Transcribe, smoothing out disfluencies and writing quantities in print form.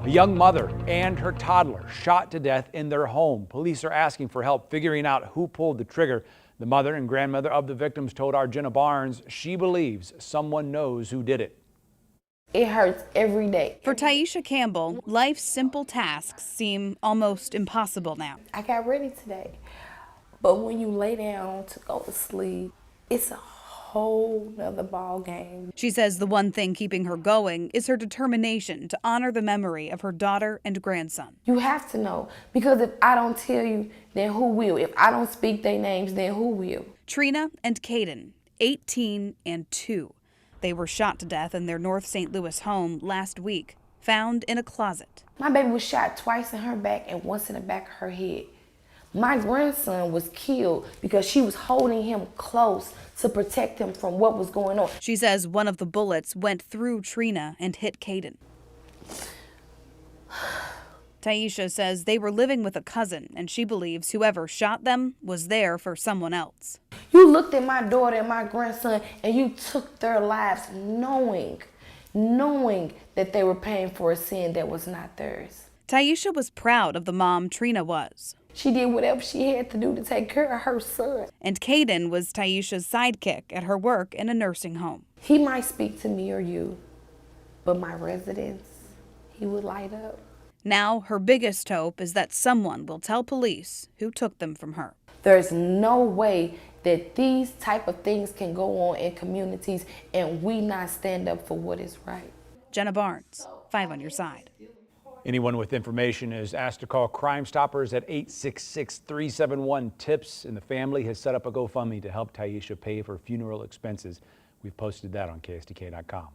A young mother and her toddler shot to death in their home. Police are asking for help figuring out who pulled the trigger. The mother and grandmother of the victims told our Jenna Barnes she believes someone knows who did it. It hurts every day. For Taisha Campbell, life's simple tasks seem almost impossible now. I got ready today, but when you lay down to go to sleep, it's a whole nother ball game. She says the one thing keeping her going is her determination to honor the memory of her daughter and grandson. You have to know, because if I don't tell you, then who will? If I don't speak their names, then who will? Trina and Caden, 18 and 2. They were shot to death in their North St. Louis home last week, found in a closet. My baby was shot twice in her back and once in the back of her head. My grandson was killed because she was holding him close to protect him from what was going on. She says one of the bullets went through Trina and hit Caden. Taisha says they were living with a cousin, and she believes whoever shot them was there for someone else. You looked at my daughter and my grandson and you took their lives knowing that they were paying for a sin that was not theirs. Taisha was proud of the mom Trina was. She did whatever she had to do to take care of her son. And Caden was Taisha's sidekick at her work in a nursing home. He might speak to me or you, but my residents, he would light up. Now her biggest hope is that someone will tell police who took them from her. There's no way that these type of things can go on in communities and we not stand up for what is right. Jenna Barnes, 5 on your side. Anyone with information is asked to call Crime Stoppers at 866-371-TIPS, and the family has set up a GoFundMe to help Taisha pay for funeral expenses. We've posted that on KSDK.com.